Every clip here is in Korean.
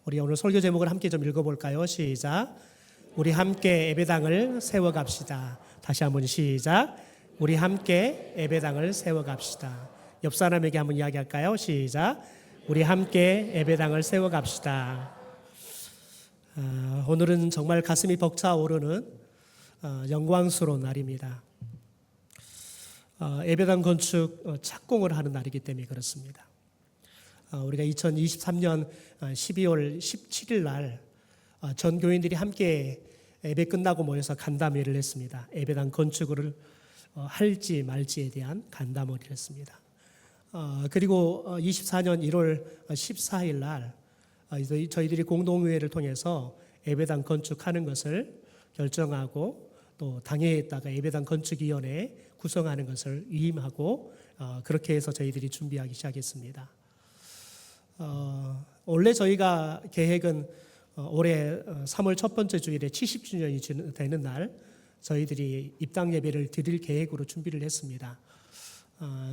우리 오늘 설교 제목을 함께 좀 읽어볼까요? 시작. 우리 함께 예배당을 세워갑시다. 다시 한번 시작. 우리 함께 예배당을 세워갑시다. 옆 사람에게 한번 이야기할까요? 시작. 우리 함께 예배당을 세워갑시다. 오늘은 정말 가슴이 벅차오르는 영광스러운 날입니다. 예배당 건축 착공을 하는 날이기 때문에 그렇습니다. 우리가 2023년 12월 17일 날 전 교인들이 함께 예배 끝나고 모여서 간담회를 했습니다. 예배당 건축을 할지 말지에 대한 간담회를 했습니다. 그리고 24년 1월 14일 날 저희들이 공동의회를 통해서 예배당 건축하는 것을 결정하고 또 당회에다가 예배당 건축위원회 구성하는 것을 위임하고 그렇게 해서 저희들이 준비하기 시작했습니다. 원래 저희가 계획은 올해 3월 첫 번째 주일에 70주년이 되는 날 저희들이 입당 예배를 드릴 계획으로 준비를 했습니다.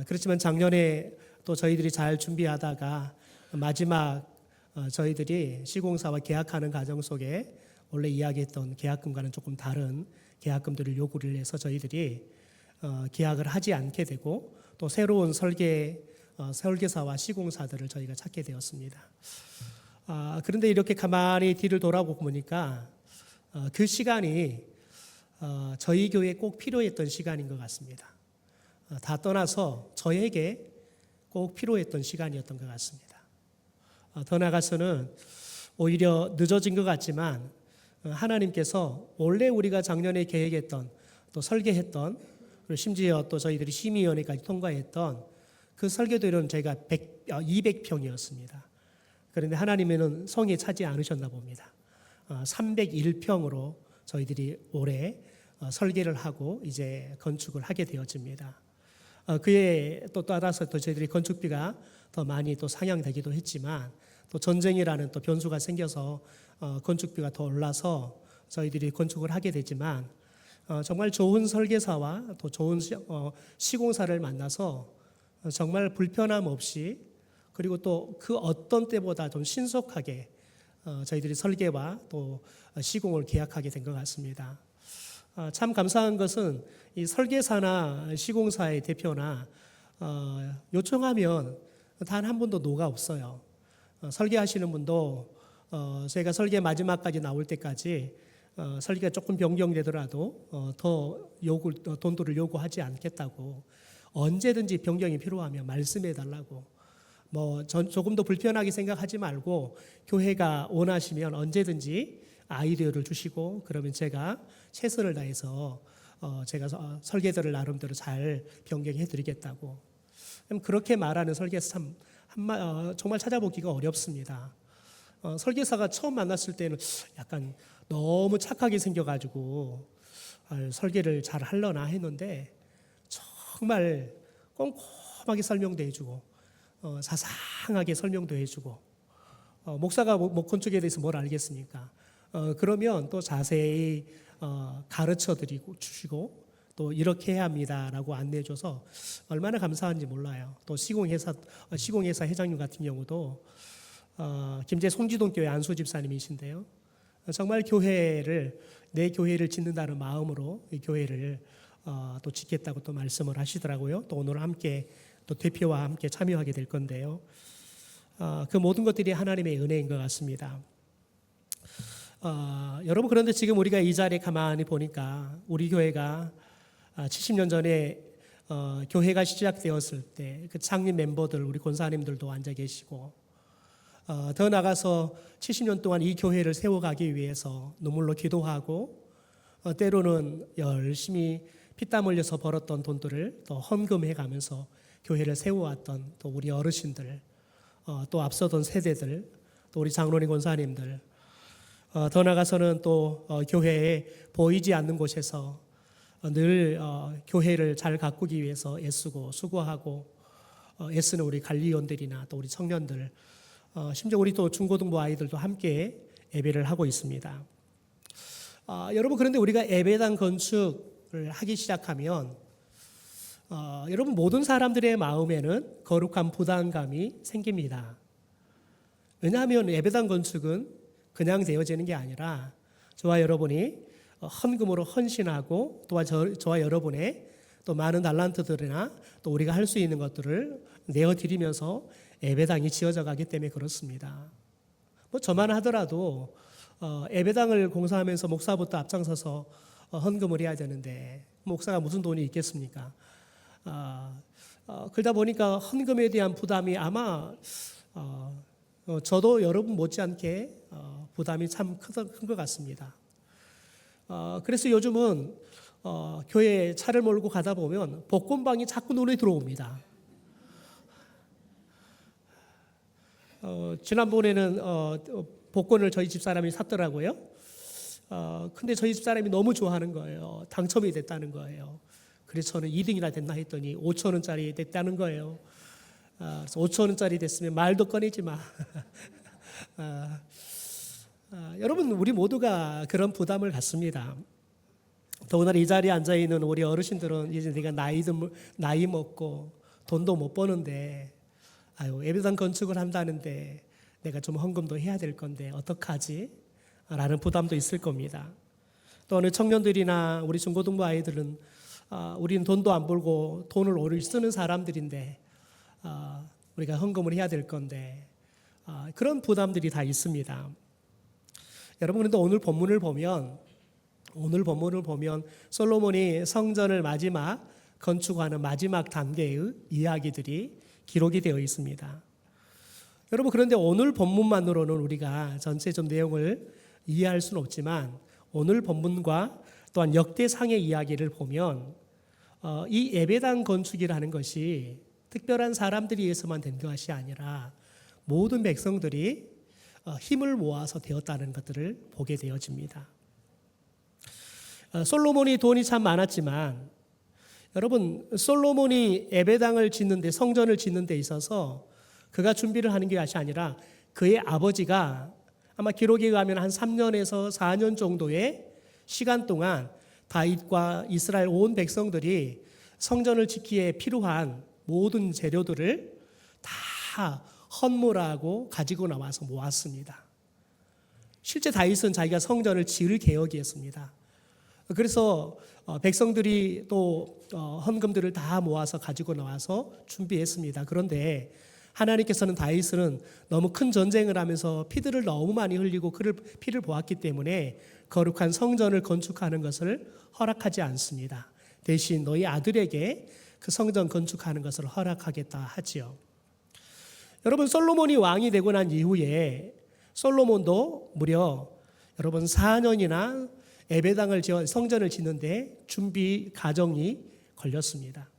그렇지만 작년에 또 저희들이 잘 준비하다가 마지막 저희들이 시공사와 계약하는 과정 속에 원래 이야기했던 계약금과는 조금 다른 계약금들을 요구를 해서 저희들이 계약을 하지 않게 되고 또 새로운 설계사와 시공사들을 저희가 찾게 되었습니다. 그런데 이렇게 가만히 뒤를 돌아보고 보니까 그 시간이 저희 교회에 꼭 필요했던 시간인 것 같습니다. 다 떠나서 저에게 꼭 필요했던 시간이었던 것 같습니다. 더 나아가서는 오히려 늦어진 것 같지만 하나님께서 원래 우리가 작년에 계획했던 또 설계했던 그리고 심지어 또 저희들이 심의위원회까지 통과했던 그 설계도로는 저희가 200평이었습니다. 그런데 하나님은 성에 차지 않으셨나 봅니다. 301평으로 저희들이 올해 설계를 하고 이제 건축을 하게 되어집니다. 그에 또 따라서 또 저희들이 건축비가 더 많이 또 상향되기도 했지만 또 전쟁이라는 또 변수가 생겨서 건축비가 더 올라서 저희들이 건축을 하게 되지만 정말 좋은 설계사와 또 좋은 시공사를 만나서 정말 불편함 없이 그리고 또 그 어떤 때보다 좀 신속하게 저희들이 설계와 또 시공을 계약하게 된 것 같습니다. 참 감사한 것은 이 설계사나 시공사의 대표나 요청하면 단 한 번도 노가 없어요. 설계하시는 분도 저희가 설계 마지막까지 나올 때까지 설계가 조금 변경되더라도 더 돈들을 요구하지 않겠다고 언제든지 변경이 필요하면 말씀해 달라고 조금 더 불편하게 생각하지 말고 교회가 원하시면 언제든지 아이디어를 주시고 그러면 제가 최선을 다해서 제가 설계도를 나름대로 잘 변경해 드리겠다고. 그렇게 말하는 설계사 참 정말 찾아보기가 어렵습니다. 설계사가 처음 만났을 때는 약간 너무 착하게 생겨가지고 설계를 잘 하려나 했는데 정말 꼼꼼하게 설명도 해주고 자상하게 설명도 해주고 목사가 건축에 대해서 뭘 알겠습니까? 그러면 또 자세히 가르쳐드리고 주시고 또 이렇게 해야 합니다라고 안내해줘서 얼마나 감사한지 몰라요. 또 시공회사 회장님 같은 경우도 김제 송지동교회 안수 집사님이신데요. 정말 내 교회를 짓는다는 마음으로 이 교회를 또 짓겠다고 또 말씀을 하시더라고요. 또 오늘 함께 또 대표와 함께 참여하게 될 건데요. 그 모든 것들이 하나님의 은혜인 것 같습니다. 여러분 그런데 지금 우리가 이 자리에 가만히 보니까 우리 교회가 70년 전에 교회가 시작되었을 때 그 창립 멤버들 우리 권사님들도 앉아 계시고 더 나가서 70년 동안 이 교회를 세워가기 위해서 눈물로 기도하고 때로는 열심히 피땀 흘려서 벌었던 돈들을 또 헌금해 가면서 교회를 세워왔던 또 우리 어르신들 또 앞서던 세대들 또 우리 장로님 권사님들 더 나가서는 또 교회에 보이지 않는 곳에서 늘 교회를 잘 가꾸기 위해서 애쓰고 수고하고 애쓰는 우리 관리위원들이나 또 우리 청년들 심지어 우리 또 중고등부 아이들도 함께 예배를 하고 있습니다. 여러분 그런데 우리가 예배당 건축을 하기 시작하면 여러분 모든 사람들의 마음에는 거룩한 부담감이 생깁니다. 왜냐하면 예배당 건축은 그냥 되어지는 게 아니라 저와 여러분이 헌금으로 헌신하고 또한 저와 여러분의 또 많은 달란트들이나 또 우리가 할 수 있는 것들을 내어드리면서 예배당이 지어져 가기 때문에 그렇습니다. 뭐 저만 하더라도 예배당을 공사하면서 목사부터 앞장서서 헌금을 해야 되는데 목사가 무슨 돈이 있겠습니까? 그러다 보니까 헌금에 대한 부담이 아마 저도 여러분 못지않게 부담이 참 큰 것 같습니다. 그래서 요즘은 교회에 차를 몰고 가다 보면 복권방이 자꾸 눈에 들어옵니다. 지난번에는 복권을 저희 집사람이 샀더라고요. 근데 저희 집사람이 너무 좋아하는 거예요. 당첨이 됐다는 거예요. 그래서 저는 2등이나 됐나 했더니 5천 원짜리 됐다는 거예요. 그래서 5천 원짜리 됐으면 말도 꺼내지 마. 여러분, 우리 모두가 그런 부담을 갖습니다. 더군다나 이 자리에 앉아 있는 우리 어르신들은 이제 내가 나이 먹고 돈도 못 버는데 예배당 건축을 한다는데 내가 좀 헌금도 해야 될 건데 어떡하지? 라는 부담도 있을 겁니다. 또 어느 청년들이나 우리 중고등부 아이들은 우리는 돈도 안 벌고 돈을 오래 쓰는 사람들인데 우리가 헌금을 해야 될 건데 그런 부담들이 다 있습니다. 여러분, 그런데 오늘 본문을 보면 솔로몬이 성전을 건축하는 마지막 단계의 이야기들이 기록이 되어 있습니다. 여러분, 그런데 오늘 본문만으로는 우리가 전체 좀 내용을 이해할 수는 없지만 오늘 본문과 또한 역대상의 이야기를 보면 이 예배당 건축이라는 것이 특별한 사람들에 의해서만 된 것이 아니라 모든 백성들이 힘을 모아서 되었다는 것들을 보게 되어집니다. 솔로몬이 돈이 참 많았지만 여러분, 솔로몬이 예배당을 짓는데 성전을 짓는 데 있어서 그가 준비를 하는 것이 아니라 그의 아버지가 아마 기록에 의하면 한 3년에서 4년 정도의 시간 동안 다윗과 이스라엘 온 백성들이 성전을 짓기에 필요한 모든 재료들을 다 헌물하고 가지고 나와서 모았습니다. 실제 다윗은 자기가 성전을 지을 계획이었습니다. 그래서 백성들이 또 헌금들을 다 모아서 가지고 나와서 준비했습니다. 그런데 하나님께서는 다윗은 너무 큰 전쟁을 하면서 피들을 너무 많이 흘리고 그 피를 보았기 때문에 거룩한 성전을 건축하는 것을 허락하지 않습니다. 대신 너희 아들에게 그 성전 건축하는 것을 허락하겠다 하지요. 여러분, 솔로몬이 왕이 되고 난 이후에 솔로몬도 무려 여러분 4년이나 예배당을 성전을 짓는데 준비 과정이 걸렸습니다.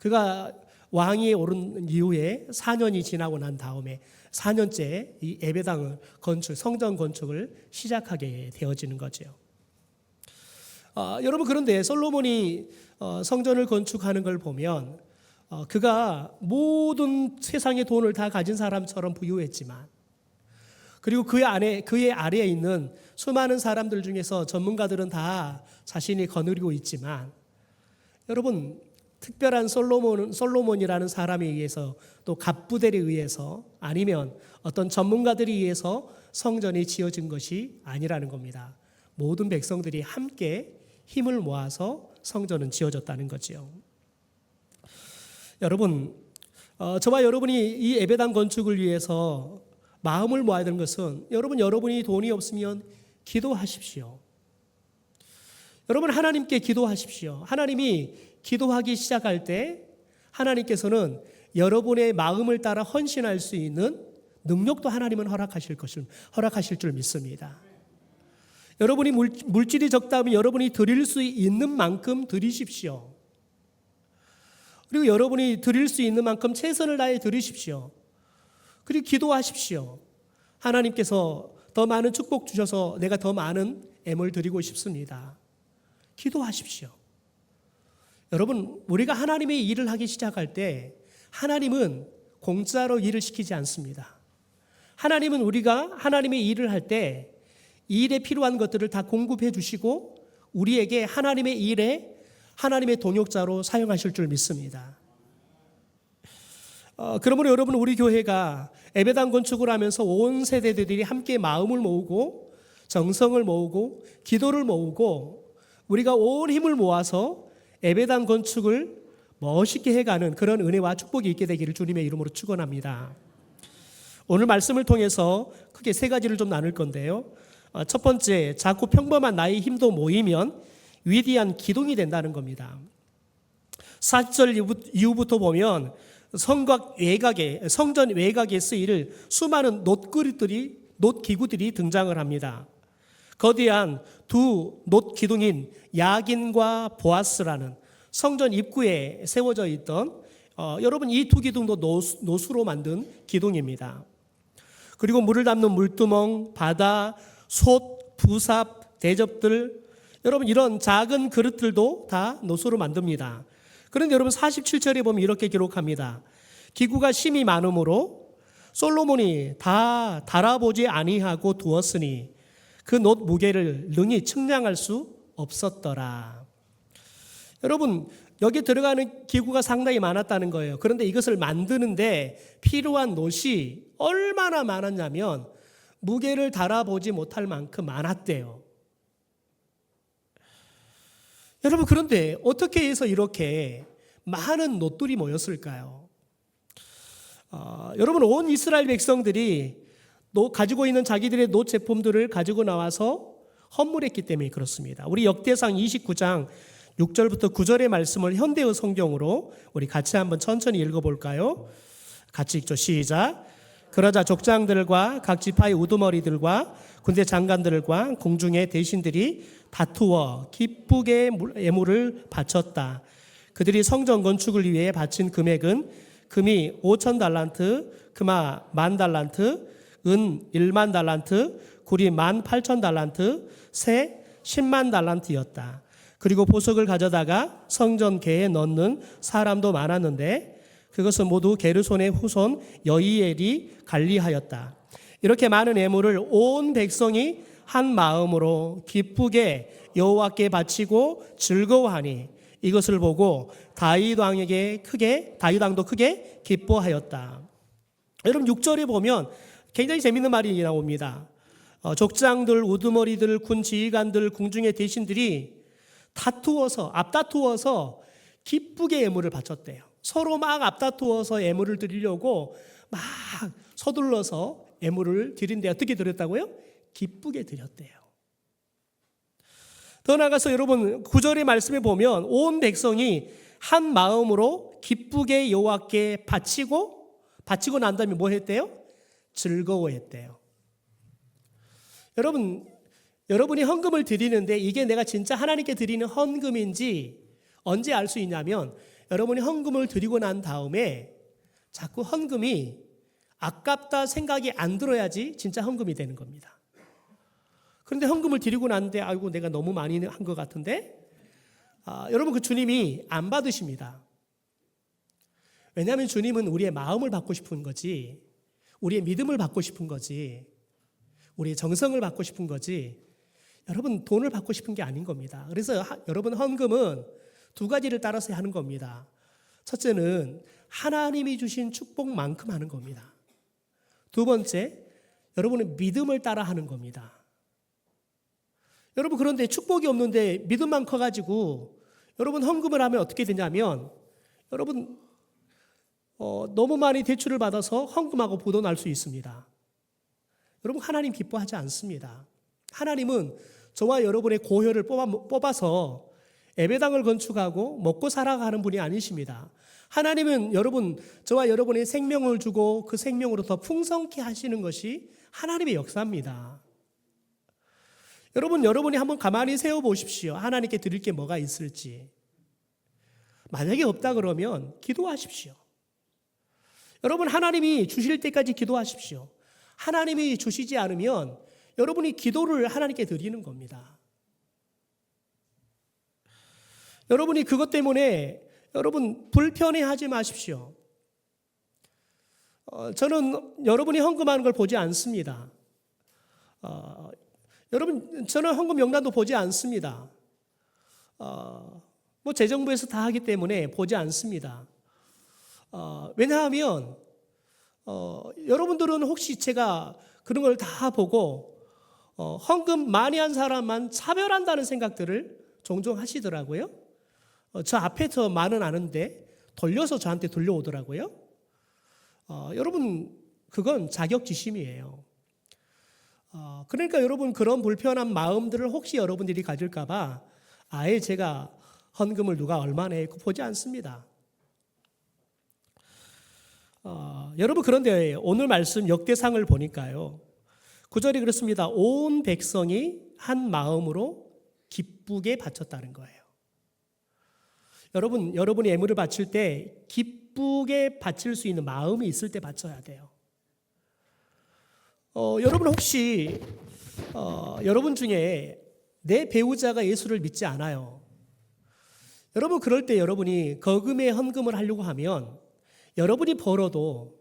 그가 왕위에 오른 이후에 4년이 지나고 난 다음에 4년째 이 예배당을 성전 건축을 시작하게 되어지는 거죠. 여러분, 그런데 솔로몬이 성전을 건축하는 걸 보면 그가 모든 세상의 돈을 다 가진 사람처럼 부유했지만 그리고 그의 아래에 있는 수많은 사람들 중에서 전문가들은 다 자신이 거느리고 있지만 여러분, 특별한 솔로몬이라는 사람에 의해서 또 갑부들에 의해서 아니면 어떤 전문가들에 의해서 성전이 지어진 것이 아니라는 겁니다. 모든 백성들이 함께 힘을 모아서 성전은 지어졌다는 거지요. 여러분, 저와 여러분이 이 예배당 건축을 위해서 마음을 모아야 되는 것은 여러분이 돈이 없으면 기도하십시오. 여러분, 하나님께 기도하십시오. 하나님이 기도하기 시작할 때 하나님께서는 여러분의 마음을 따라 헌신할 수 있는 능력도 하나님은 허락하실 줄 믿습니다. 여러분이 물질이 적다면 여러분이 드릴 수 있는 만큼 드리십시오. 그리고 여러분이 드릴 수 있는 만큼 최선을 다해 드리십시오. 그리고 기도하십시오. 하나님께서 더 많은 축복 주셔서 내가 더 많은 애물 드리고 싶습니다. 기도하십시오. 여러분, 우리가 하나님의 일을 하기 시작할 때 하나님은 공짜로 일을 시키지 않습니다. 하나님은 우리가 하나님의 일을 할 때 일에 필요한 것들을 다 공급해 주시고 우리에게 하나님의 일에 하나님의 동역자로 사용하실 줄 믿습니다. 그러므로 여러분, 우리 교회가 예배당 건축을 하면서 온 세대들이 함께 마음을 모으고 정성을 모으고 기도를 모으고 우리가 온 힘을 모아서 예배당 건축을 멋있게 해가는 그런 은혜와 축복이 있게 되기를 주님의 이름으로 축원합니다. 오늘 말씀을 통해서 크게 세 가지를 좀 나눌 건데요. 첫 번째, 작고 평범한 나의 힘도 모이면 위대한 기둥이 된다는 겁니다. 40절 이후부터 보면 성전 외곽에 쓰일 수많은 놋기구들이 등장을 합니다. 거대한 두 놋기둥인 야긴과 보아스라는 성전 입구에 세워져 있던 여러분, 이 두 기둥도 노수로 만든 기둥입니다. 그리고 물을 담는 물두멍, 바다, 솥, 부삽, 대접들, 여러분, 이런 작은 그릇들도 다 노수로 만듭니다. 그런데 여러분, 47절에 보면 이렇게 기록합니다. 기구가 심이 많으므로 솔로몬이 다 달아보지 아니하고 두었으니 그 놋 무게를 능히 측량할 수 없었더라. 여러분, 여기 들어가는 기구가 상당히 많았다는 거예요. 그런데 이것을 만드는데 필요한 놋이 얼마나 많았냐면 무게를 달아보지 못할 만큼 많았대요. 여러분, 그런데 어떻게 해서 이렇게 많은 놋들이 모였을까요? 여러분, 온 이스라엘 백성들이 가지고 있는 자기들의 놋 제품들을 가지고 나와서 헌물했기 때문에 그렇습니다. 우리 역대상 29장 6절부터 9절의 말씀을 현대어 성경으로 우리 같이 한번 천천히 읽어볼까요? 같이 읽죠. 시작. 그러자 족장들과 각 지파의 우두머리들과 군대 장관들과 공중의 대신들이 다투어 기쁘게 예물을 바쳤다. 그들이 성전 건축을 위해 바친 금액은 금이 5,000달란트, 금화 10,000달란트, 은 10,000달란트, 구리 18,000달란트, 새 100,000달란트였다. 그리고 보석을 가져다가 성전계에 넣는 사람도 많았는데 그것은 모두 게르손의 후손 여이엘이 관리하였다. 이렇게 많은 예물을 온 백성이 한 마음으로 기쁘게 여호와께 바치고 즐거워하니 이것을 보고 다윗 왕도 크게 기뻐하였다. 여러분, 6절에 보면 굉장히 재밌는 말이 나옵니다. 족장들, 우두머리들, 군 지휘관들, 궁중의 대신들이 앞다투어서 기쁘게 예물을 바쳤대요. 서로 막 앞다투어서 예물을 드리려고 막 서둘러서 예물을 드린데 어떻게 드렸다고요? 기쁘게 드렸대요. 더 나아가서 여러분, 9절의 말씀에 보면 온 백성이 한 마음으로 기쁘게 여호와께 바치고 난 다음에 뭐 했대요? 즐거워했대요. 여러분이 헌금을 드리는데 이게 내가 진짜 하나님께 드리는 헌금인지 언제 알 수 있냐면 여러분이 헌금을 드리고 난 다음에 자꾸 헌금이 아깝다 생각이 안 들어야지 진짜 헌금이 되는 겁니다. 그런데 헌금을 드리고 났는데 아이고 내가 너무 많이 한 것 같은데 여러분, 그 주님이 안 받으십니다. 왜냐하면 주님은 우리의 마음을 받고 싶은 거지, 우리의 믿음을 받고 싶은 거지, 우리의 정성을 받고 싶은 거지, 여러분 돈을 받고 싶은 게 아닌 겁니다. 그래서 여러분, 헌금은 두 가지를 따라서 하는 겁니다. 첫째는 하나님이 주신 축복만큼 하는 겁니다. 두 번째, 여러분의 믿음을 따라 하는 겁니다. 여러분, 그런데 축복이 없는데 믿음만 커가지고 여러분 헌금을 하면 어떻게 되냐면 여러분 너무 많이 대출을 받아서 헌금하고 부도 날 수 있습니다. 여러분, 하나님 기뻐하지 않습니다. 하나님은 저와 여러분의 고혈을 뽑아서 예배당을 건축하고 먹고 살아가는 분이 아니십니다. 하나님은 저와 여러분의 생명을 주고 그 생명으로 더 풍성케 하시는 것이 하나님의 역사입니다. 여러분이 한번 가만히 세워보십시오. 하나님께 드릴 게 뭐가 있을지. 만약에 없다 그러면 기도하십시오. 여러분, 하나님이 주실 때까지 기도하십시오. 하나님이 주시지 않으면 여러분이 기도를 하나님께 드리는 겁니다. 여러분이 그것 때문에 여러분 불편해하지 마십시오. 저는 여러분이 헌금하는 걸 보지 않습니다. 저는 헌금 명단도 보지 않습니다. 재정부에서 다 하기 때문에 보지 않습니다. 왜냐하면 여러분들은 혹시 제가 그런 걸 다 보고 헌금 많이 한 사람만 차별한다는 생각들을 종종 하시더라고요. 저 앞에 더 많은 아는데 돌려서 저한테 돌려오더라고요. 여러분 그건 자격지심이에요. 그러니까 여러분 그런 불편한 마음들을 혹시 여러분들이 가질까 봐 아예 제가 헌금을 누가 얼마나 했고 보지 않습니다. 여러분 그런데 오늘 말씀 역대상을 보니까요. 9절이 그렇습니다. 온 백성이 한 마음으로 기쁘게 바쳤다는 거예요. 여러분이 예물을 바칠 때 기쁘게 바칠 수 있는 마음이 있을 때 바쳐야 돼요. 여러분 혹시 여러분 중에 내 배우자가 예수를 믿지 않아요. 여러분 그럴 때 여러분이 거금의 헌금을 하려고 하면 여러분이 벌어도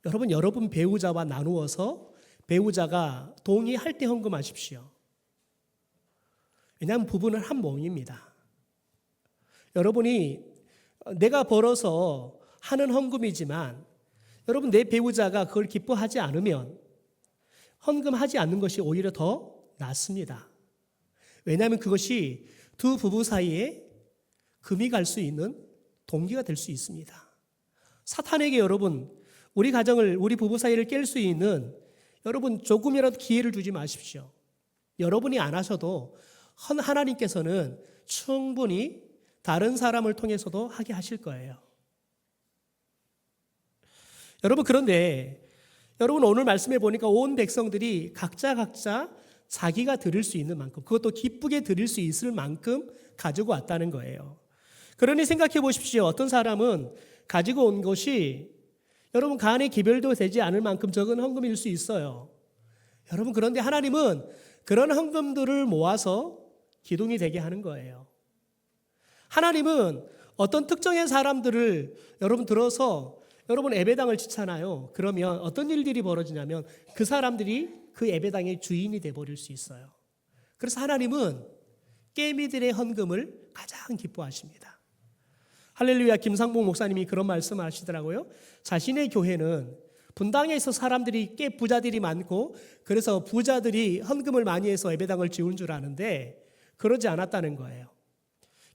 여러분 배우자와 나누어서 배우자가 동의할 때 헌금하십시오. 왜냐하면 부부는 한 몸입니다. 여러분이 내가 벌어서 하는 헌금이지만 여러분 내 배우자가 그걸 기뻐하지 않으면 헌금하지 않는 것이 오히려 더 낫습니다. 왜냐하면 그것이 두 부부 사이에 금이 갈 수 있는 동기가 될 수 있습니다. 사탄에게 여러분 우리 가정을 우리 부부 사이를 깰 수 있는 여러분 조금이라도 기회를 주지 마십시오. 여러분이 안 하셔도 하나님께서는 충분히 다른 사람을 통해서도 하게 하실 거예요. 여러분 그런데 여러분 오늘 말씀해 보니까 온 백성들이 각자 자기가 드릴 수 있는 만큼 그것도 기쁘게 드릴 수 있을 만큼 가지고 왔다는 거예요. 그러니 생각해 보십시오. 어떤 사람은 가지고 온 것이 여러분 간에 기별도 되지 않을 만큼 적은 헌금일 수 있어요. 여러분 그런데 하나님은 그런 헌금들을 모아서 기둥이 되게 하는 거예요. 하나님은 어떤 특정의 사람들을 여러분 들어서 여러분 예배당을 짓잖아요. 그러면 어떤 일들이 벌어지냐면 그 사람들이 그 예배당의 주인이 돼버릴 수 있어요. 그래서 하나님은 깨미들의 헌금을 가장 기뻐하십니다. 할렐루야. 김상봉 목사님이 그런 말씀을 하시더라고요. 자신의 교회는 분당에 있어 사람들이 꽤 부자들이 많고 그래서 부자들이 헌금을 많이 해서 예배당을 지은 줄 아는데 그러지 않았다는 거예요.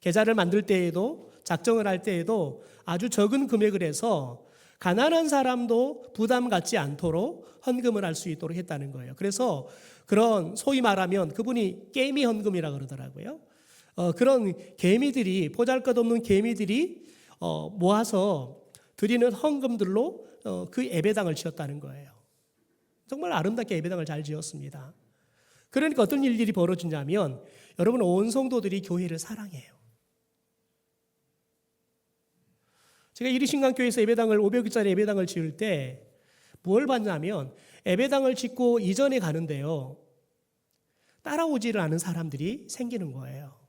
계좌를 만들 때에도 작정을 할 때에도 아주 적은 금액을 해서 가난한 사람도 부담 갖지 않도록 헌금을 할 수 있도록 했다는 거예요. 그래서 그런 소위 말하면 그분이 개미 헌금이라고 그러더라고요. 그런 개미들이 보잘것없는 개미들이 모아서 드리는 헌금들로 그 예배당을 지었다는 거예요. 정말 아름답게 예배당을 잘 지었습니다. 그러니까 어떤 일들이 벌어지냐면 여러분 온 성도들이 교회를 사랑해요. 제가 이리신강교회에서 예배당을 500개짜리 예배당을 지을 때 뭘 봤냐면 예배당을 짓고 이전에 가는데요. 따라오지를 않은 사람들이 생기는 거예요.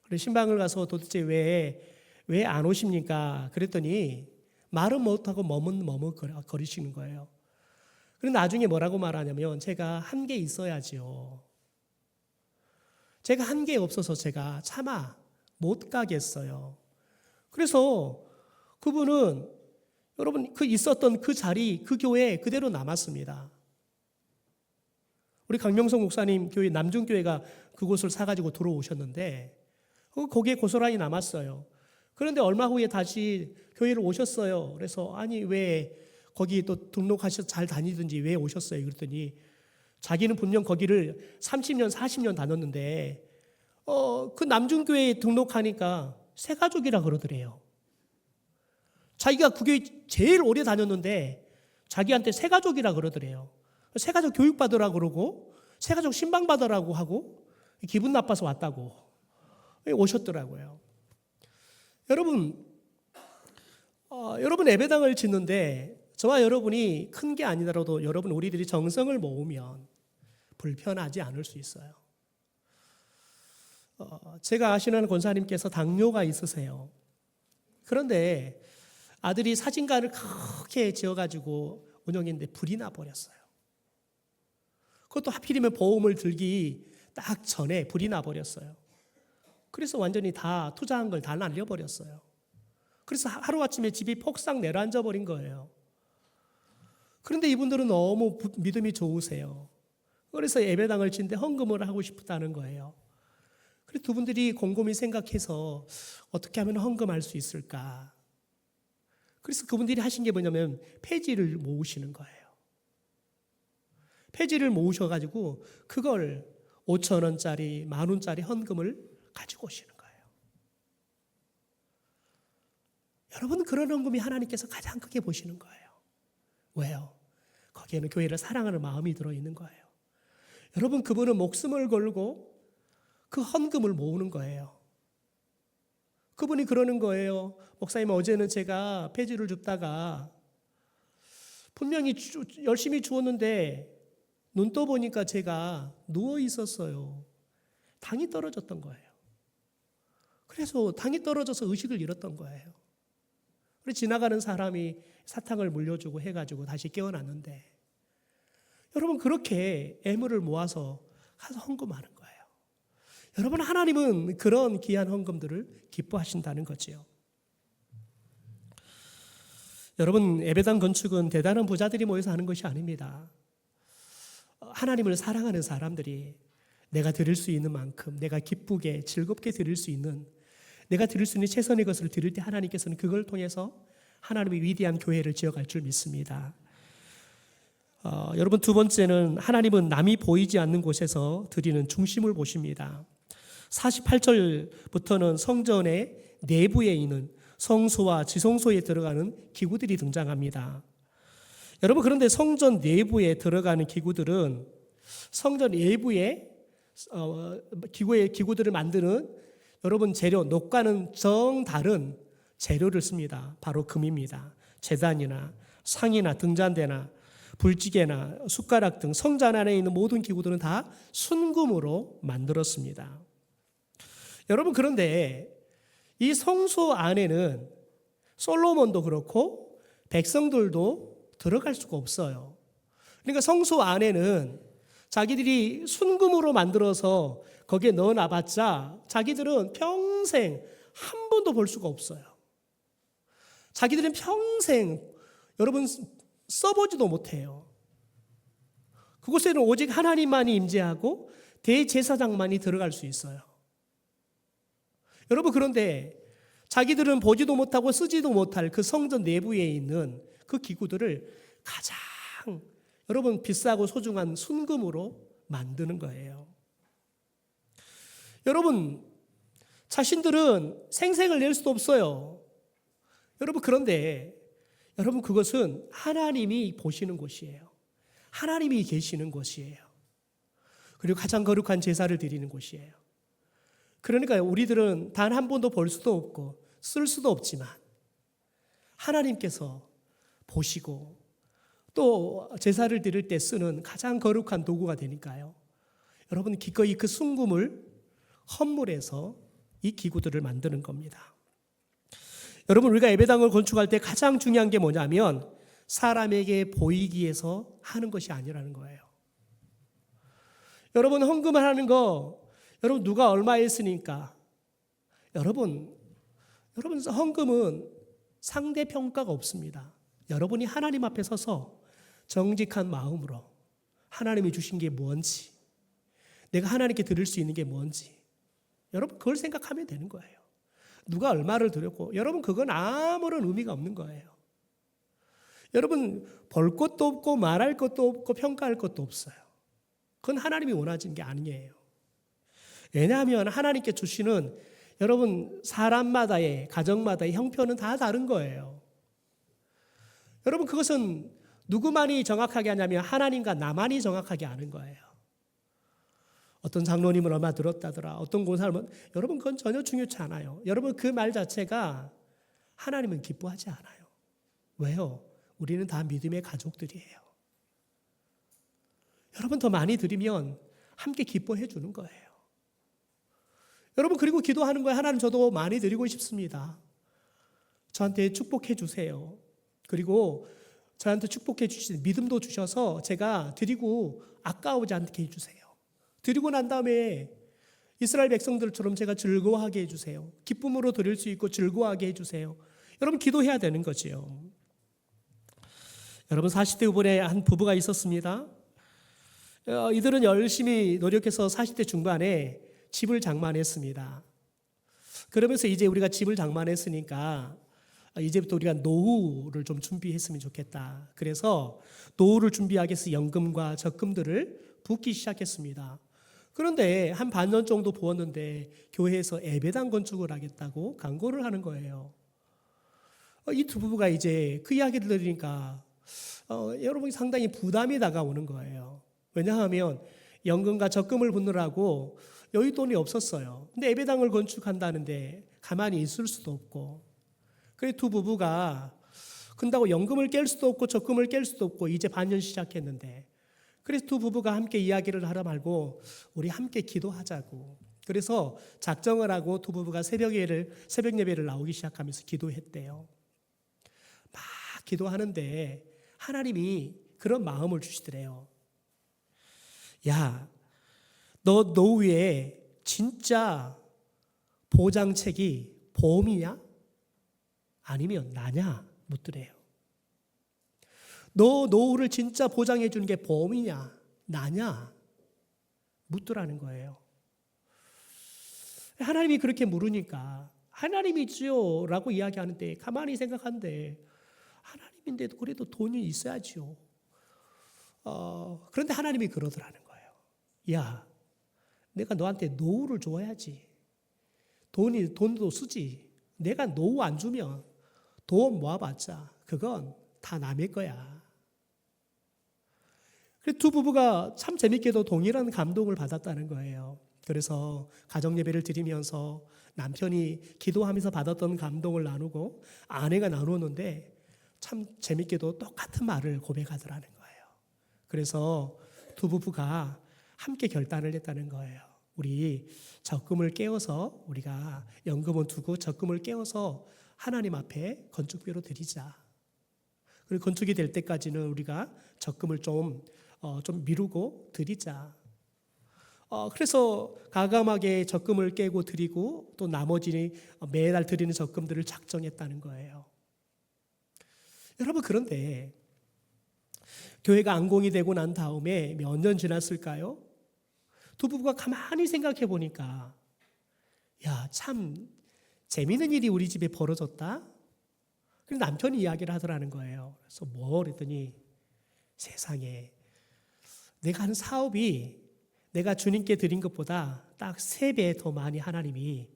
그래서 신방을 가서 도대체 왜 안 오십니까? 그랬더니 말은 못하고 머뭇거리시는 거예요. 그런데 나중에 뭐라고 말하냐면 제가 한 게 있어야지요. 제가 한 게 없어서 제가 차마 못 가겠어요. 그래서 그분은 여러분 그 있었던 그 자리, 그 교회에 그대로 남았습니다. 우리 강명성 목사님 교회 남중교회가 그곳을 사가지고 들어오셨는데 거기에 고스란히 남았어요. 그런데 얼마 후에 다시 교회를 오셨어요. 그래서 아니 왜 거기 또 등록하셔서 잘 다니든지 왜 오셨어요? 그랬더니 자기는 분명 거기를 30년, 40년 다녔는데 그 남중교회에 등록하니까 새가족이라 그러더래요. 자기가 그 교회 제일 오래 다녔는데 자기한테 새가족이라 그러더래요. 새가족 교육받으라고 그러고 새가족 신방받으라고 하고 기분 나빠서 왔다고 오셨더라고요. 여러분 예배당을 짓는데 저와 여러분이 큰 게 아니더라도 여러분 우리들이 정성을 모으면 불편하지 않을 수 있어요. 제가 아시는 권사님께서 당뇨가 있으세요. 그런데 아들이 사진관을 크게 지어가지고 운영했는데 불이 나버렸어요. 그것도 하필이면 보험을 들기 딱 전에 불이 나버렸어요. 그래서 완전히 다 투자한 걸 다 날려버렸어요. 그래서 하루아침에 집이 폭삭 내려앉아 버린 거예요. 그런데 이분들은 너무 믿음이 좋으세요. 그래서 예배당을 짓는데 헌금을 하고 싶다는 거예요. 그래서 두 분들이 곰곰이 생각해서 어떻게 하면 헌금할 수 있을까? 그래서 그분들이 하신 게 뭐냐면 폐지를 모으시는 거예요. 폐지를 모으셔가지고 그걸 5,000원짜리, 10,000원짜리 헌금을 가지고 오시는 거예요. 여러분, 그런 헌금이 하나님께서 가장 크게 보시는 거예요. 왜요? 거기에는 교회를 사랑하는 마음이 들어있는 거예요. 여러분, 그분은 목숨을 걸고 그 헌금을 모으는 거예요. 그분이 그러는 거예요. 목사님, 어제는 제가 폐지를 줍다가 분명히 열심히 주었는데 눈 떠보니까 제가 누워 있었어요. 당이 떨어졌던 거예요. 그래서 당이 떨어져서 의식을 잃었던 거예요. 그래서 지나가는 사람이 사탕을 물려주고 해가지고 다시 깨어났는데, 여러분, 그렇게 애물을 모아서 가서 헌금하는 거예요. 여러분, 하나님은 그런 귀한 헌금들을 기뻐하신다는 거지요. 여러분, 예배당 건축은 대단한 부자들이 모여서 하는 것이 아닙니다. 하나님을 사랑하는 사람들이 내가 드릴 수 있는 만큼, 내가 기쁘게 즐겁게 드릴 수 있는, 내가 드릴 수 있는 최선의 것을 드릴 때 하나님께서는 그걸 통해서 하나님의 위대한 교회를 지어갈 줄 믿습니다. 여러분, 두 번째는 하나님은 남이 보이지 않는 곳에서 드리는 중심을 보십니다. 48절부터는 성전의 내부에 있는 성소와 지성소에 들어가는 기구들이 등장합니다. 여러분, 그런데 성전 내부에 들어가는 기구들은 성전 외부에 기구들을 만드는 여러분 재료, 녹과는 정다른 재료를 씁니다. 바로 금입니다. 제단이나 상이나 등잔대나 불지게나 숟가락 등 성전 안에 있는 모든 기구들은 다 순금으로 만들었습니다. 여러분, 그런데 이 성소 안에는 솔로몬도 그렇고 백성들도 들어갈 수가 없어요. 그러니까 성소 안에는 자기들이 순금으로 만들어서 거기에 넣어놔봤자 자기들은 평생 한 번도 볼 수가 없어요. 자기들은 평생 여러분 써보지도 못해요. 그곳에는 오직 하나님만이 임재하고 대제사장만이 들어갈 수 있어요. 여러분, 그런데 자기들은 보지도 못하고 쓰지도 못할 그 성전 내부에 있는 그 기구들을 가장 여러분 비싸고 소중한 순금으로 만드는 거예요. 여러분, 자신들은 생색을 낼 수도 없어요. 여러분, 그런데 여러분, 그것은 하나님이 보시는 곳이에요. 하나님이 계시는 곳이에요. 그리고 가장 거룩한 제사를 드리는 곳이에요. 그러니까 우리들은 단 한 번도 볼 수도 없고 쓸 수도 없지만 하나님께서 보시고 또 제사를 드릴 때 쓰는 가장 거룩한 도구가 되니까요. 여러분, 기꺼이 그 순금을 헌물해서 이 기구들을 만드는 겁니다. 여러분, 우리가 예배당을 건축할 때 가장 중요한 게 뭐냐면 사람에게 보이기 위해서 하는 것이 아니라는 거예요. 여러분, 헌금을 하는 거 여러분 누가 얼마 했으니까 여러분 헌금은 상대평가가 없습니다. 여러분이 하나님 앞에 서서 정직한 마음으로 하나님이 주신 게 뭔지, 내가 하나님께 드릴 수 있는 게 뭔지 여러분 그걸 생각하면 되는 거예요. 누가 얼마를 드렸고 여러분 그건 아무런 의미가 없는 거예요. 여러분 볼 것도 없고 말할 것도 없고 평가할 것도 없어요. 그건 하나님이 원하시는 게 아니에요. 왜냐하면 하나님께 주시는 여러분 사람마다의 가정마다의 형편은 다 다른 거예요. 여러분 그것은 누구만이 정확하게 하냐면 하나님과 나만이 정확하게 아는 거예요. 어떤 장로님은 얼마 들었다더라, 어떤 권사님은, 여러분 그건 전혀 중요치 않아요. 여러분 그 말 자체가 하나님은 기뻐하지 않아요. 왜요? 우리는 다 믿음의 가족들이에요. 여러분 더 많이 드리면 함께 기뻐해 주는 거예요. 여러분 그리고 기도하는 거예요. 하나님 저도 많이 드리고 싶습니다. 저한테 축복해 주세요. 그리고 저한테 축복해 주시는 믿음도 주셔서 제가 드리고 아까우지 않게 해주세요. 드리고 난 다음에 이스라엘 백성들처럼 제가 즐거워하게 해주세요. 기쁨으로 드릴 수 있고 즐거워하게 해주세요. 여러분 기도해야 되는 거지요. 여러분 40대 후반에 한 부부가 있었습니다. 이들은 열심히 노력해서 40대 중반에 집을 장만했습니다. 그러면서 이제 우리가 집을 장만했으니까 이제부터 우리가 노후를 좀 준비했으면 좋겠다. 그래서 노후를 준비하기 위해서 연금과 적금들을 붓기 시작했습니다. 그런데 한 반년 정도 부었는데 교회에서 예배당 건축을 하겠다고 광고를 하는 거예요. 이 두 부부가 이제 그 이야기를 들으니까 여러분이 상당히 부담이 다가오는 거예요. 왜냐하면 연금과 적금을 붓느라고 여윳돈이 없었어요. 근데 예배당을 건축한다는데 가만히 있을 수도 없고, 그래 두 부부가 근다고 연금을 깰 수도 없고 적금을 깰 수도 없고 이제 반년 시작했는데, 그래서 두 부부가 함께 이야기를 하라 말고 우리 함께 기도하자고. 그래서 작정을 하고 두 부부가 새벽 예배를 나오기 시작하면서 기도했대요. 막 기도하는데 하나님이 그런 마음을 주시더래요. 야, 너 노후에 진짜 보장책이 보험이냐? 아니면 나냐? 묻더래요. 너 노후를 진짜 보장해 주는 게 보험이냐? 나냐? 묻더라는 거예요. 하나님이 그렇게 물으니까 하나님이지요 라고 이야기하는데, 가만히 생각하는데 하나님인데도 그래도 돈이 있어야지요. 그런데 하나님이 그러더라는 거예요. 야, 내가 너한테 노후를 줘야지. 돈도 쓰지. 내가 노후 안 주면 돈 모아봤자 그건 다 남의 거야. 그래서 두 부부가 참 재밌게도 동일한 감동을 받았다는 거예요. 그래서 가정 예배를 드리면서 남편이 기도하면서 받았던 감동을 나누고 아내가 나누었는데 참 재밌게도 똑같은 말을 고백하더라는 거예요. 그래서 두 부부가 함께 결단을 했다는 거예요. 우리 적금을 깨워서, 우리가 연금은 두고 적금을 깨워서 하나님 앞에 건축비로 드리자. 그리고 건축이 될 때까지는 우리가 적금을 좀 미루고 드리자. 그래서 가감하게 적금을 깨고 드리고 또 나머지 매달 드리는 적금들을 작정했다는 거예요. 여러분, 그런데 교회가 안공이 되고 난 다음에 몇 년 지났을까요? 두 부부가 가만히 생각해 보니까, 야, 참 재미있는 일이 우리 집에 벌어졌다. 그래서 남편이 이야기를 하더라는 거예요. 그래서 그랬더니, 세상에 내가 하는 사업이 내가 주님께 드린 것보다 딱 3배 더 많이 하나님이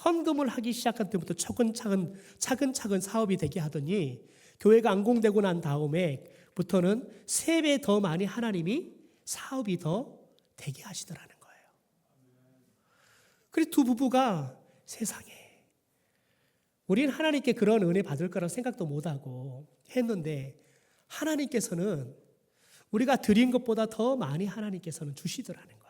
헌금을 하기 시작한 때부터 차근차근 사업이 되게 하더니, 교회가 안공되고 난 다음에부터는 3배 더 많이 하나님이 사업이 더 되게 하시더라는 거예요. 그래서 두 부부가 세상에 우리는 하나님께 그런 은혜 받을 거라고 생각도 못하고 했는데, 하나님께서는 우리가 드린 것보다 더 많이 하나님께서는 주시더라는 거예요.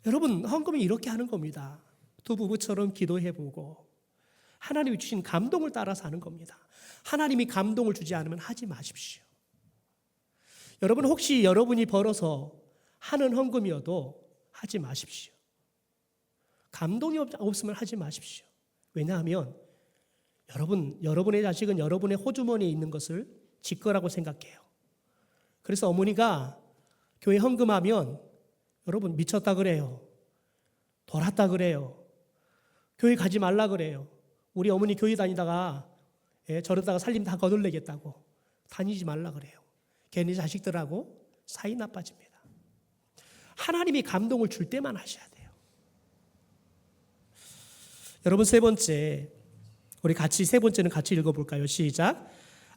여러분, 헌금이 이렇게 하는 겁니다. 두 부부처럼 기도해보고 하나님이 주신 감동을 따라서 하는 겁니다. 하나님이 감동을 주지 않으면 하지 마십시오. 여러분, 혹시 여러분이 벌어서 하는 헌금이어도 하지 마십시오. 감동이 없으면 하지 마십시오. 왜냐하면 여러분의 자식은 여러분의 호주머니에 있는 것을 지 거라고 생각해요. 그래서 어머니가 교회 헌금하면 여러분 미쳤다 그래요. 돌았다 그래요. 교회 가지 말라 그래요. 우리 어머니 교회 다니다가 저러다가 살림 다 거덜내겠다고 다니지 말라 그래요. 괜히 자식들하고 사이 나빠집니다. 하나님이 감동을 줄 때만 하셔야 돼요. 여러분, 세 번째는 같이 읽어볼까요? 시작.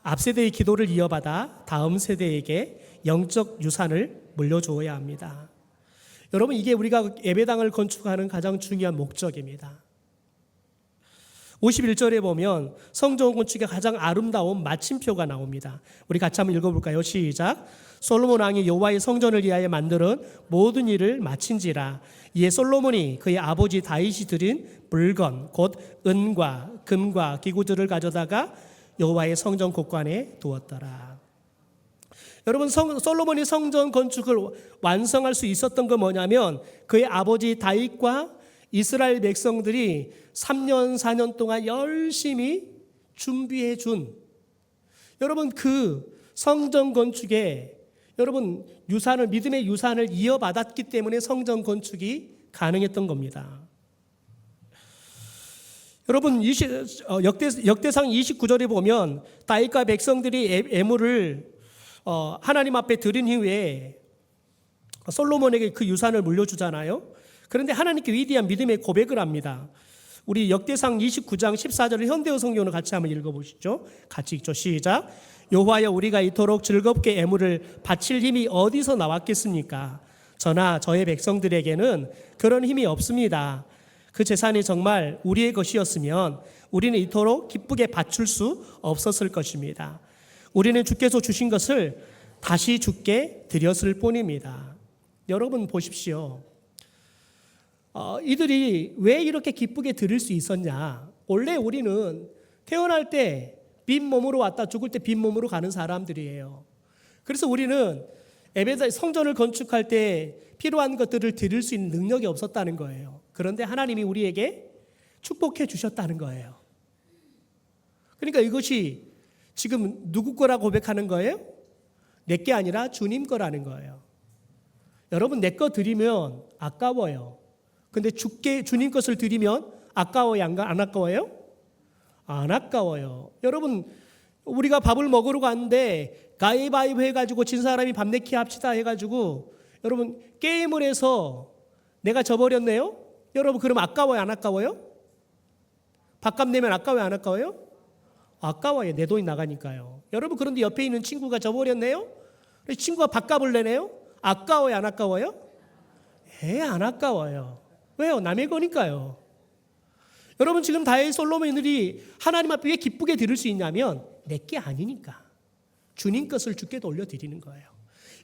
앞세대의 기도를 이어받아 다음 세대에게 영적 유산을 물려주어야 합니다. 여러분, 이게 우리가 예배당을 건축하는 가장 중요한 목적입니다. 51절에 보면 성전 건축의 가장 아름다운 마침표가 나옵니다. 우리 같이 한번 읽어볼까요? 시작. 솔로몬 왕이 여호와의 성전을 위하여 만드는 모든 일을 마친지라. 이에 솔로몬이 그의 아버지 다윗이 드린 물건 곧 은과 금과 기구들을 가져다가 여호와의 성전 곳간에 두었더라. 여러분, 솔로몬이 성전 건축을 완성할 수 있었던 건 뭐냐면 그의 아버지 다윗과 이스라엘 백성들이 3년, 4년 동안 열심히 준비해 준 여러분 그 성전 건축에 여러분 유산을 믿음의 유산을 이어받았기 때문에 성전 건축이 가능했던 겁니다. 여러분 역대상 29절에 보면 다윗과 백성들이 애물을 하나님 앞에 드린 이후에 솔로몬에게 그 유산을 물려주잖아요. 그런데 하나님께 위대한 믿음의 고백을 합니다. 우리 역대상 29장 14절을 현대어 성경으로 같이 한번 읽어보시죠. 같이 읽죠. 시작. 여호와여 우리가 이토록 즐겁게 애물을 바칠 힘이 어디서 나왔겠습니까? 저나 저의 백성들에게는 그런 힘이 없습니다. 그 재산이 정말 우리의 것이었으면 우리는 이토록 기쁘게 바칠 수 없었을 것입니다. 우리는 주께서 주신 것을 다시 주께 드렸을 뿐입니다. 여러분 보십시오. 이들이 왜 이렇게 기쁘게 드릴 수 있었냐? 원래 우리는 태어날 때 빈 몸으로 왔다 죽을 때 빈 몸으로 가는 사람들이에요. 그래서 우리는 성전을 건축할 때 필요한 것들을 드릴 수 있는 능력이 없었다는 거예요. 그런데 하나님이 우리에게 축복해 주셨다는 거예요. 그러니까 이것이 지금 누구 거라 고백하는 거예요? 내 게 아니라 주님 거라는 거예요. 여러분 내 거 드리면 아까워요. 근데 주님 것을 드리면 아까워요? 안 아까워요? 안 아까워요. 여러분 우리가 밥을 먹으러 갔는데 가위바위보 해가지고 진 사람이 밥 내기 합시다 해가지고 여러분 게임을 해서 내가 져버렸네요. 여러분 그럼 아까워요? 안 아까워요? 밥값 내면 아까워요? 안 아까워요? 아까워요. 내 돈이 나가니까요. 여러분 그런데 옆에 있는 친구가 져버렸네요. 친구가 밥값을 내네요. 아까워요? 안 아까워요? 안 아까워요. 왜요? 남의 거니까요. 여러분 지금 다윗 솔로몬들이 하나님 앞에 왜 기쁘게 드릴 수 있냐면 내 게 아니니까 주님 것을 주께 돌려드리는 거예요.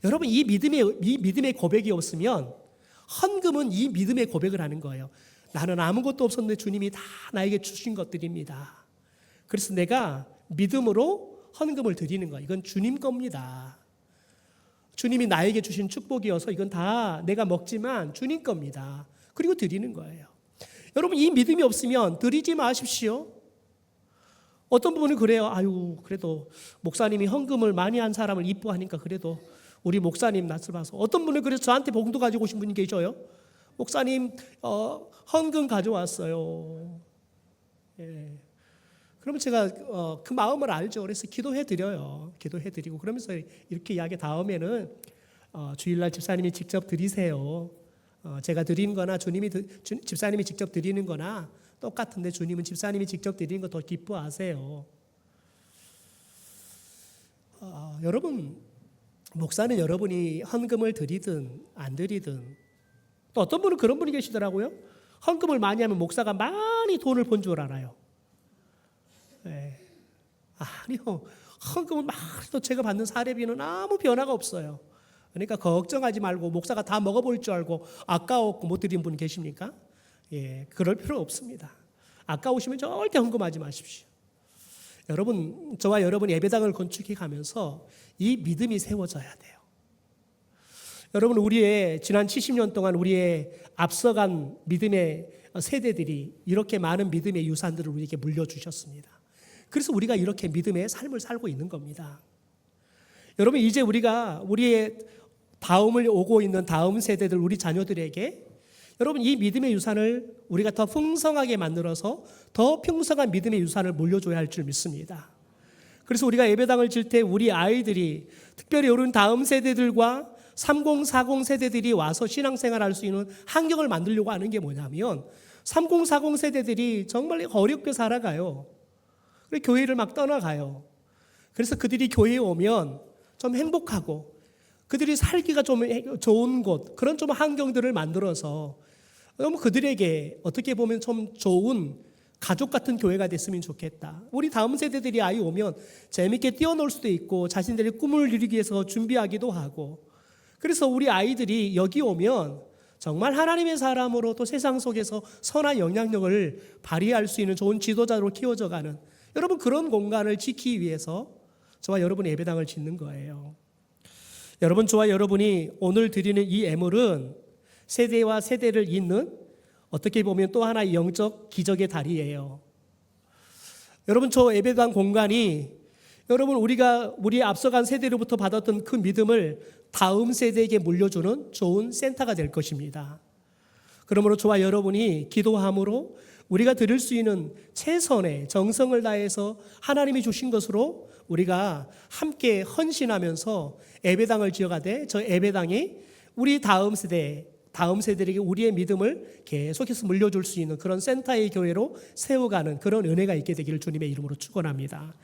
여러분 이 믿음의 고백이 없으면 헌금은 이 믿음의 고백을 하는 거예요. 나는 아무것도 없었는데 주님이 다 나에게 주신 것들입니다. 그래서 내가 믿음으로 헌금을 드리는 거예요. 이건 주님 겁니다. 주님이 나에게 주신 축복이어서 이건 다 내가 먹지만 주님 겁니다. 그리고 드리는 거예요. 여러분 이 믿음이 없으면 드리지 마십시오. 어떤 분은 그래요. 아유 그래도 목사님이 헌금을 많이 한 사람을 이뻐하니까 그래도 우리 목사님 낯을 봐서. 어떤 분은 그래서 저한테 봉투 가지고 오신 분이 계셔요. 목사님 헌금 가져왔어요. 예. 그러면 제가 그 마음을 알죠. 그래서 기도해드려요. 기도해드리고 그러면서 이렇게 이야기 다음에는 주일날 집사님이 직접 드리세요. 제가 드리는 거나 집사님이 직접 드리는 거나 똑같은데 주님은 집사님이 직접 드리는 거 더 기뻐하세요. 여러분 목사는 여러분이 헌금을 드리든 안 드리든 또 어떤 분은 그런 분이 계시더라고요. 헌금을 많이 하면 목사가 많이 돈을 번 줄 알아요. 네. 아니요. 헌금을 많이 또 제가 받는 사례비는 아무 변화가 없어요. 그러니까 걱정하지 말고 목사가 다 먹어볼 줄 알고 아까웠고 못 드린 분 계십니까? 예, 그럴 필요 없습니다. 아까우시면 절대 헌금하지 마십시오. 여러분, 저와 여러분 예배당을 건축해 가면서 이 믿음이 세워져야 돼요. 여러분, 우리의 지난 70년 동안 우리의 앞서간 믿음의 세대들이 이렇게 많은 믿음의 유산들을 우리에게 물려주셨습니다. 그래서 우리가 이렇게 믿음의 삶을 살고 있는 겁니다. 여러분, 이제 우리가 우리의 다음을 오고 있는 다음 세대들, 우리 자녀들에게 여러분 이 믿음의 유산을 우리가 더 풍성하게 만들어서 더 풍성한 믿음의 유산을 물려줘야 할 줄 믿습니다. 그래서 우리가 예배당을 질 때 우리 아이들이 특별히 우리 다음 세대들과 30, 40 세대들이 와서 신앙생활할 수 있는 환경을 만들려고 하는 게 뭐냐면 30, 40 세대들이 정말 어렵게 살아가요. 교회를 막 떠나가요. 그래서 그들이 교회에 오면 좀 행복하고 그들이 살기가 좀 좋은 곳, 그런 좀 환경들을 만들어서 너무 그들에게 어떻게 보면 좀 좋은 가족 같은 교회가 됐으면 좋겠다. 우리 다음 세대들이 아이 오면 재밌게 뛰어놀 수도 있고 자신들의 꿈을 이루기 위해서 준비하기도 하고, 그래서 우리 아이들이 여기 오면 정말 하나님의 사람으로 또 세상 속에서 선한 영향력을 발휘할 수 있는 좋은 지도자로 키워져가는 여러분 그런 공간을 지키기 위해서 저와 여러분의 예배당을 짓는 거예요. 여러분, 저와 여러분이 오늘 드리는 이 예물은 세대와 세대를 잇는 어떻게 보면 또 하나의 영적 기적의 다리예요. 여러분, 저 예배당 공간이 여러분 우리 앞서간 세대로부터 받았던 그 믿음을 다음 세대에게 물려주는 좋은 센터가 될 것입니다. 그러므로 저와 여러분이 기도함으로 우리가 드릴 수 있는 최선의 정성을 다해서 하나님이 주신 것으로 우리가 함께 헌신하면서 예배당을 지어가되 저 예배당이 우리 다음 세대에게 우리의 믿음을 계속해서 물려줄 수 있는 그런 센터의 교회로 세워가는 그런 은혜가 있게 되기를 주님의 이름으로 축원합니다.